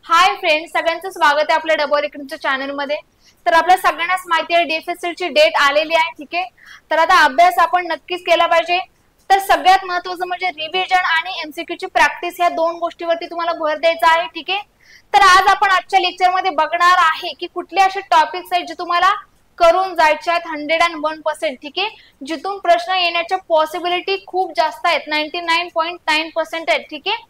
Hi friends, सगळ्यांचं स्वागत आहे आपल्या डबल इकडच्या चॅनल मध्ये। तर आपल्या सगळ्यांनाच माहिती आहे डीएफएससी ची डेट आलेली आहे, ठीक आहे। तर आता अभ्यास आपण नक्कीच केला पाहिजे। तर सगळ्यात महत्त्वाचं म्हणजे रिव्हिजन आणि एमसीक्यू ची प्रॅक्टिस या दोन गोष्टीवरती तुम्हाला भर द्यायचा आहे, ठीक आहे। तर आज आपण आजच्या लेक्चर मध्ये बघणार आहे की कुठले असे टॉपिक्स आहेत जे तुम्हाला करून जायचे आहेत 101%, ठीक आहे। जिथून प्रश्न येण्याच्या पॉसिबिलिटी खूप जास्त आहेत, 99.9% आहेत, ठीक आहे।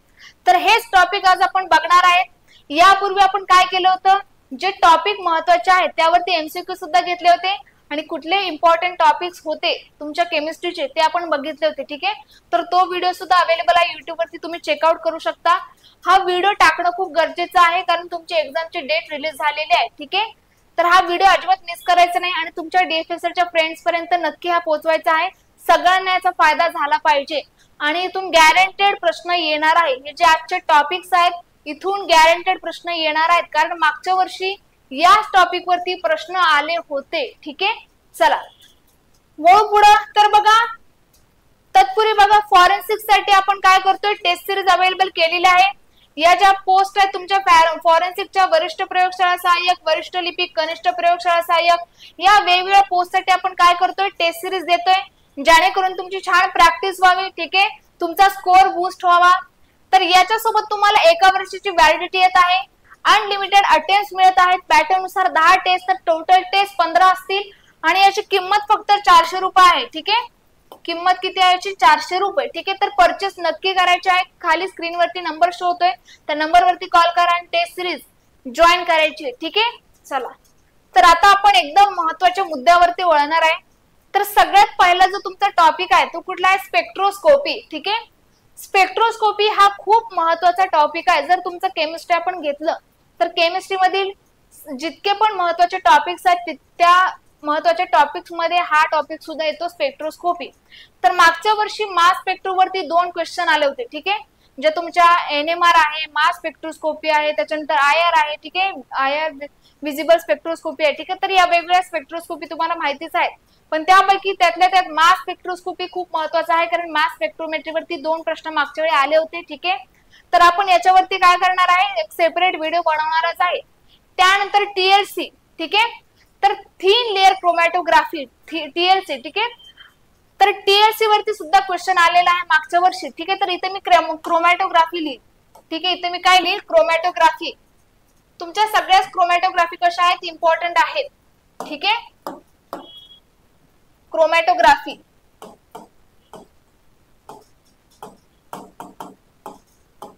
तर हेच टॉपिक आज आपण बघणार आहेत। यापूर्वी आपण काय केलं होतं, जे टॉपिक महत्त्वाचे आहेत त्यावरती एमसीक्यू सुद्धा घेतले होते आणि कुठले इम्पॉर्टंट टॉपिक्स होते तुमच्या केमिस्ट्रीचे ते आपण बघितले होते, ठीक आहे। तर तो व्हिडिओ सुद्धा अवेलेबल आहे YouTube वरती, तुम्ही चेकआउट करू शकता। हा व्हिडिओ टाकणं खूप गरजेचं आहे कारण तुमची एक्झामची डेट रिलीज झालेली आहे, ठीक आहे। तर हा व्हिडिओ अजिबात मिस करायचा नाही आणि तुमच्या डीएफएससीच्या फ्रेंड्स पर्यंत नक्की हा पोहोचवायचा आहे। सगळ्यांना याचा फायदा झाला पाहिजे आणि इथून गॅरंटेड प्रश्न येणार आहे। हे जे आजचे टॉपिक्स आहेत इथून गॅरंटेड प्रश्न येणार आहेत, कारण मागच्या वर्षी याच टॉपिक वरती प्रश्न आले होते, ठीक आहे। चला वळू पुढे। तर बघा, तत्पूर्वी बघा फॉरेन्सिक साठी आपण काय करतोय, टेस्ट सिरीज अवेलेबल केलेली आहे। या ज्या पोस्ट आहेत तुमच्या फॉरेन्सिकच्या वरिष्ठ प्रयोगशाळा सहाय्यक, वरिष्ठ लिपिक, कनिष्ठ प्रयोगशाळा सहाय्यक, या वेगवेगळ्या पोस्ट साठी आपण काय करतोय, टेस्ट सिरीज देतोय, जेणेकरून तुमची छान प्रॅक्टिस व्हावी, ठीक आहे। तुमचा स्कोर बूस्ट व्हावा। तर याच्यासोबत तुम्हाला एका वर्षाची व्हॅलिडिटी येत आहे, अनलिमिटेड अटेम्प्ट्स मिळत आहेत, पॅटर्न नुसार 10 टेस्ट, तर टोटल टेस्ट 15 असतील आणि याची किंमत फक्त 400 रुपये आहे, ठीक आहे। किंमत किती आहे याची, 400 रुपये, ठीक आहे। तर परचेस नक्की करायचे आहे, खाली स्क्रीन वरती नंबर शो होतोय, त्या नंबर वरती कॉल करा आणि टेस्ट सिरीज जॉईन करायची, ठीक आहे। चला, तर आता आपण एकदम महत्त्वाच्या मुद्द्यावरती वळणार आहे। तर सगळ्यात पहिला जो तुमचा टॉपिक आहे तो कुठला आहे, स्पेक्ट्रोस्कोपी, ठीक आहे। स्पेक्ट्रोस्कोपी हा खूप महत्त्वाचा टॉपिक आहे। जर तुमचं केमिस्ट्री आपण घेतलं तर केमिस्ट्री मधील जितके पण महत्त्वाचे टॉपिक्स आहेत त्या महत्त्वाच्या टॉपिक्स मध्ये हा टॉपिक सुद्धा येतो, स्पेक्ट्रोस्कोपी। तर मागच्या वर्षी मास स्पेक्ट्रोवरती 2 क्वेश्चन आले होते, ठीक आहे। जे तुमच्या एनएमआर आहे, मास स्पेक्ट्रोस्कोपी आहे, त्याच्यानंतर आयआर आहे, ठीक आहे, आयआर विजिबल स्पेक्ट्रोस्कोपी आहे, ठीक आहे। तर या वेगवेगळ्या स्पेक्ट्रोस्कोपी तुम्हाला माहितीच आहे, पण त्यापैकी त्यातल्या त्यात मास स्पेक्ट्रोस्कोपी खूप महत्त्वाचा आहे, कारण मास स्पेक्ट्रोमेट्रीवरती 2 प्रश्न मागच्या वेळी आले होते, ठीक आहे। तर आपण याच्यावरती काय करणार आहे, एक सेपरेट व्हिडिओ बनवणारच आहे। त्यानंतर टीएलसी, ठीक आहे। तर थिन लेअर क्रोमॅटोग्राफी, टीएलसी, ठीक आहे। तर टीएलसी वरती सुद्धा क्वेश्चन आलेला आहे मागच्या वर्षी, ठीक आहे। तर इथे मी क्रोमॅटोग्राफी लिहिली, ठीक आहे। इथे मी काय लिहिली, क्रोमॅटोग्राफी। तुमच्या सगळ्याच क्रोमॅटोग्राफी कशा आहेत, इम्पॉर्टंट आहेत, ठीक आहे। Chromatography,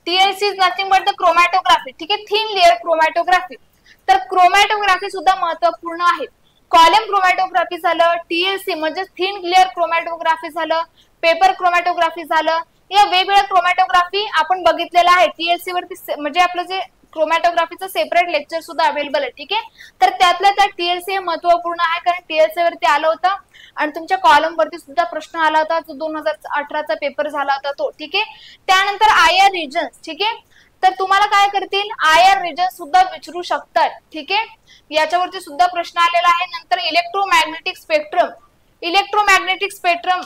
TLC is nothing but the chromatography, ठीक आहे, थिन लेअर क्रोमॅटोग्राफी। तर क्रोमॅटोग्राफी सुद्धा महत्त्वपूर्ण आहे। कॉलम क्रोमॅटोग्राफी झालं, टीएलसी म्हणजे थिन लेअर क्रोमॅटोग्राफी झालं, पेपर क्रोमॅटोग्राफी झालं, या वेगवेगळ्या क्रोमॅटोग्राफी आपण बघितलेला आहे। टीएलसी वरती म्हणजे आपलं जे क्रोमॅटोग्राफीचं सेपरेट लेक्चर सुद्धा अवेलेबल आहे, ठीक आहे। तर त्यातल्या त्यात टीएलसी हे महत्त्वपूर्ण आहे, कारण टीएलसी वरती आलं होतं आणि तुमच्या कॉलम वरती सुद्धा प्रश्न आला होता, जो 2018चा पेपर झाला होता तो, ठीक आहे। त्यानंतर आयआर रिजन्स, ठीक आहे। तर तुम्हाला काय करतील, आयआर रिजन सुद्धा विचारू शकतात, ठीक आहे। याच्यावरती सुद्धा प्रश्न आलेला आहे। नंतर इलेक्ट्रोमॅग्नेटिक स्पेक्ट्रम, इलेक्ट्रोमॅग्नेटिक स्पेक्ट्रम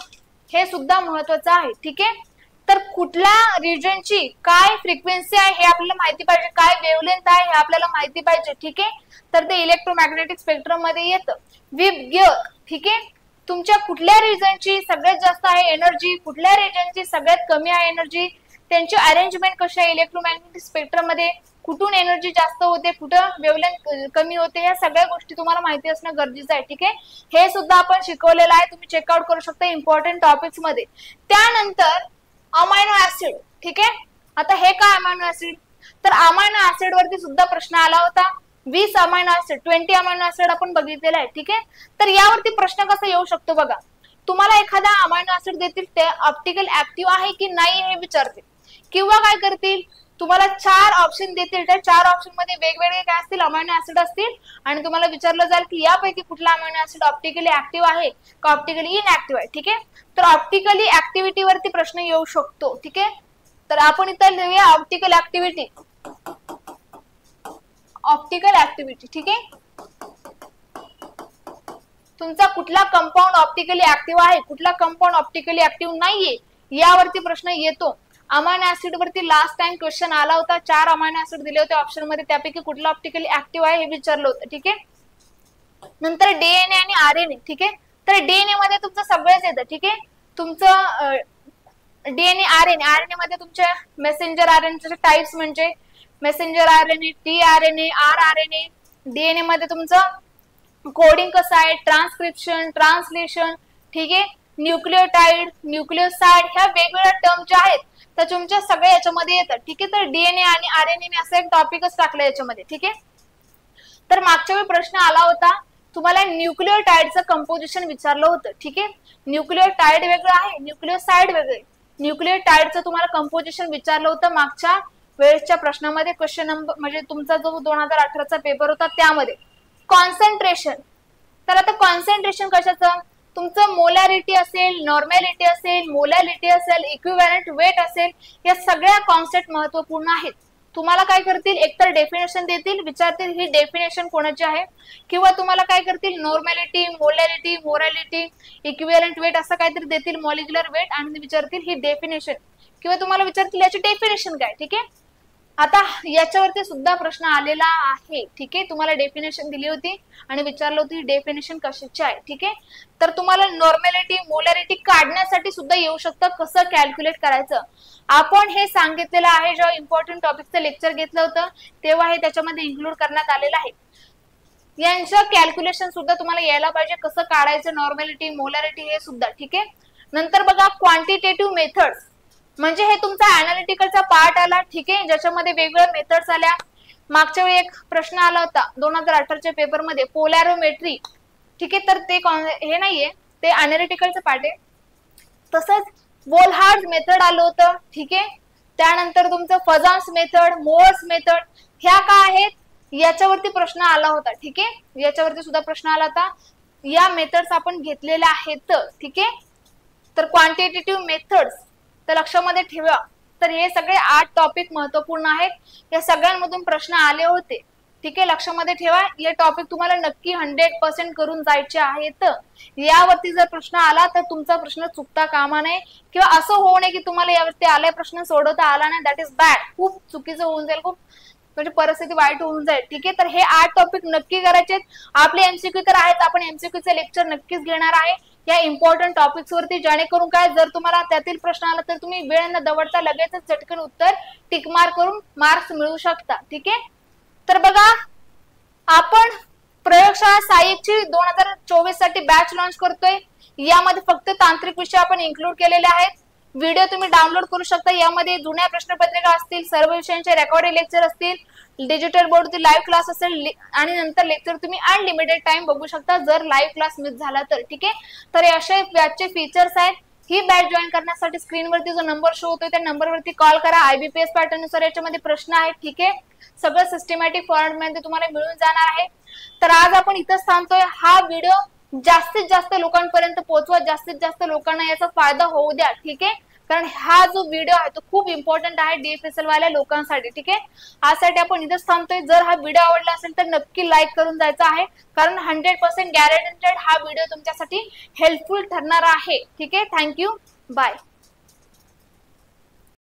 हे सुद्धा महत्त्वाचं आहे, ठीक आहे। तर कुठल्या रिजनची काय फ्रिक्वेन्सी आहे हे आपल्याला माहिती पाहिजे, काय वेव्हलेंथ आहे हे आपल्याला माहिती पाहिजे, ठीक आहे। तर ते इलेक्ट्रोमॅग्नेटिक स्पेक्ट्रम मध्ये येतं। विप गिअर, ठीक आहे। तुमच्या कुठल्या रिजनची सगळ्यात जास्त आहे एनर्जी, कुठल्या रिजनची सगळ्यात कमी आहे एनर्जी, त्यांची अरेंजमेंट कशी आहे इलेक्ट्रोमॅग्नेटिक स्पेक्ट्रम मध्ये, कुठून एनर्जी जास्त होते, कुठं वेव्हलेंथ कमी होते, या सगळ्या गोष्टी तुम्हाला माहिती असणं गरजेचं आहे, ठीक आहे। हे सुद्धा आपण शिकवलेलं आहे, तुम्ही चेकआउट करू शकता इम्पॉर्टंट टॉपिक्स मध्ये। त्यानंतर अमायनो ऍसिड, ठीक आहे। आता हे काय अमायनो ऍसिड, तर अमायनो ऍसिड वरती सुद्धा प्रश्न आला होता। 20 अमायनो ऍसिड, 20 अमायनो ऍसिड आपण बघितलेलं आहे, ठीक आहे। तर यावरती प्रश्न कसा येऊ शकतो बघा, तुम्हाला एखादा अमायनो ऍसिड देतील, ते ऑप्टिकल ऍक्टिव्ह आहे की नाही हे विचारतील, किंवा काय करतील, तुम्हाला 4 ऑप्शन देतील, त्या 4 ऑप्शन मध्ये वेगवेगळे काय असतील, अमायनो ऍसिड असतील आणि तुम्हाला विचारलं जाईल की यापैकी कुठला अमायनो ऍसिड ऑप्टिकली ऍक्टिव्ह आहे का ऑप्टिकली इनऍक्टिव्ह आहे, ठीक आहे। तर ऑप्टिकली ऍक्टिव्हिटी वरती प्रश्न येऊ शकतो, ठीक आहे। तर आपण इथं लिहूया ऑप्टिकल ऍक्टिव्हिटी, ऑप्टिकल ऍक्टिव्हिटी, ठीक आहे। तुमचा कुठला कंपाऊंड ऑप्टिकली ऍक्टिव्ह आहे, कुठला कंपाऊंड ऑप्टिकली ऍक्टिव्ह नाहीये यावरती प्रश्न येतो। अमायनो ऍसिड वरती लास्ट टाइम क्वेश्चन आला होता, 4 अमायनो ऍसिड दिले होते ऑप्शन मध्ये, त्यापैकी कुठला ऑप्टिकली ऍक्टिव्ह आहे हे विचारलं होतं. ठीक आहे. नंतर डीएनए आणि आरएनए. ठीक आहे. तर डीएनए मध्ये तुमचं सगळंच येतं. ठीक आहे. तुमचं डीएनए आरएनए मध्ये तुमचे मेसेंजर आरएनए टाइप्स म्हणजे messenger RNA, T RNA, R RNA. DNA मध्ये तुमचं कोडिंग कसं आहे, ट्रान्सक्रिप्शन, ट्रान्सलेशन. ठीक आहे. न्यूक्लियोटाइड, न्यूक्लियोसाइड ह्या वेगवेगळ्या टर्म ज्या आहेत त्या तुमच्या सगळ्या याच्यामध्ये येतात. ठीक आहे. तर डीएनए आणि आरएनए मी असं एक टॉपिकच टाकलं याच्यामध्ये. ठीक आहे. तर मागच्या वेळी प्रश्न आला होता, तुम्हाला न्यूक्लियोटाइडचं कंपोजिशन विचारलं होतं. ठीक आहे. न्यूक्लियोटाइड वेगळं आहे, न्यूक्लियोसाइड वेगळे. न्यूक्लियोटाइडचं तुम्हाला कंपोजिशन विचारलं होतं मागच्या वेळेसच्या प्रश्नामध्ये, क्वेश्चन नंबर म्हणजे तुमचा जो 2018चा पेपर होता त्यामध्ये. कॉन्सन्ट्रेशन. तर आता कॉन्सन्ट्रेशन कशाचं, तुमचं मोलॅरिटी असेल, नॉर्मॅलिटी असेल, मोलॅलिटी असेल, इक्विव्हॅलंट वेट असेल, या सगळ्या कॉन्सेप्ट महत्वपूर्ण आहेत. तुम्हाला काय करतील, एकतर डेफिनेशन देतील, विचारतील ही डेफिनेशन कोणाची आहे, किंवा तुम्हाला काय करतील नॉर्मॅलिटी, मोलॅरिटी, मोरॅलिटी, इक्विव्हॅलंट वेट असं काहीतरी देतील, मॉलिक्युलर वेट, आणि विचारतील ही डेफिनेशन, किंवा तुम्हाला विचारतील याची डेफिनेशन काय. ठीक आहे. आता याच्यावरती सुद्धा प्रश्न आलेला आहे. ठीक आहे. तुम्हाला डेफिनेशन दिली होती आणि विचारलं होती डेफिनेशन कशाची आहे. ठीक आहे. तर तुम्हाला नॉर्मॅलिटी, मोलॅरिटी काढण्यासाठी सुद्धा येऊ शकतं, कसं कॅल्क्युलेट करायचं आपण हे सांगितलेलं आहे. जेव्हा इम्पॉर्टंट टॉपिकचं लेक्चर घेतलं होतं तेव्हा हे त्याच्यामध्ये इन्क्लूड करण्यात आलेलं आहे. यांचं कॅल्क्युलेशन सुद्धा तुम्हाला यायला पाहिजे, कसं काढायचं नॉर्मॅलिटी, मोलॅरिटी हे सुद्धा. ठीक आहे. नंतर बघा क्वांटिटेटिव्ह मेथड्स, म्हणजे हे तुमचा अनालिटिकलचा पार्ट आला. ठीक आहे. ज्याच्यामध्ये वेगवेगळ्या मेथड्स आल्या. मागच्या वेळी एक प्रश्न आला होता 2018च्या पेपर मध्ये, पोलॅरोमेट्री. ठीक आहे. तर ते हे नाहीये, ते अनालिटिकलचं पार्ट आहे. तसंच वोल्हार्ड मेथड आलं होतं. ठीक आहे. त्यानंतर तुमचं फजान्स मेथड, मोअर्स मेथड, ह्या काय आहेत याच्यावरती प्रश्न आला होता. ठीक आहे. याच्यावरती सुद्धा प्रश्न आला होता. या मेथड्स आपण घेतलेल्या आहेत. ठीक आहे. तर क्वांटिटेटिव्ह मेथड्स तर लक्षामध्ये ठेवा. तर हे सगळे 8 टॉपिक महत्वपूर्ण आहेत. या सगळ्यांमधून प्रश्न आले होते. ठीक आहे. लक्षामध्ये ठेवा, हे टॉपिक तुम्हाला नक्की 100% करून जायचे आहेत. यावरती जर प्रश्न आला तर तुमचा प्रश्न चुकता कामा नये, किंवा असं होऊ नये की तुम्हाला यावरती आलाय प्रश्न सोडवता आला नाही, दॅट इज बॅड. खूप चुकीचं होऊन जाईल, खूप म्हणजे परिस्थिती वाईट होऊन जाईल. ठीक आहे. तर हे 8 टॉपिक नक्की करायचे. आपले एमसीक्यू तर आहेत, आपण एमसीक्यूचे लेक्चर नक्कीच घेणार आहे या इम्पॉर्टंट टॉपिक्स वरती, जेणेकरून काय जर तुम्हाला त्यातील प्रश्न आला तर तुम्ही वेळ न दवडता लगेचच चटकन उत्तर टिक मार्क करून मार्क्स मिळवू शकता. ठीक आहे. तर बघा, आपण प्रयोगशाळा सहाय्यकची 2024 साठी बॅच लॉन्च करतोय. यामध्ये फक्त तांत्रिक विषय आपण इन्क्लूड केलेले आहेत. व्हिडिओ तुम्ही डाउनलोड करू शकता. यामध्ये जुन्या प्रश्नपत्रिका असतील, सर्व विषयांचे रेकॉर्डेड लेक्चर असतील, डिजिटल बोर्डवरती लाईव्ह क्लास असेल, आणि नंतर लेक्चर तुम्ही अनलिमिटेड टाइम बघू शकता जर लाईव्ह क्लास मिस झाला तर. ठीक आहे. तर असे बॅचचे फीचर्स आहेत. ही बॅच जॉईन करण्यासाठी स्क्रीनवरती जो नंबर शो होतोय त्या नंबरवरती कॉल करा. IBPS पॅटर्न नुसार याच्यामध्ये प्रश्न आहेत. ठीक आहे. सगळं सिस्टमॅटिक फॉर्मॅट मध्ये तुम्हाला मिळून जाणार आहे. तर आज आपण इथंच थांबतोय. हा व्हिडिओ जास्तीत जास्त लोकांपर्यंत पोहोचवा, जास्तीत जास्त लोकांना याचा फायदा होऊ द्या. ठीक आहे. कारण हा जो व्हिडिओ आहे तो खूप इम्पॉर्टंट आहे DFSL वाल्या लोकांसाठी. ठीक आहे. आजसाठी आपण इथंच थांबतोय. जर हा व्हिडिओ आवडला असेल तर नक्की लाईक करून जायचा आहे, कारण 100% गॅरंटेड हा व्हिडिओ तुमच्यासाठी हेल्पफुल ठरणार आहे. ठीक आहे. थँक्यू. बाय.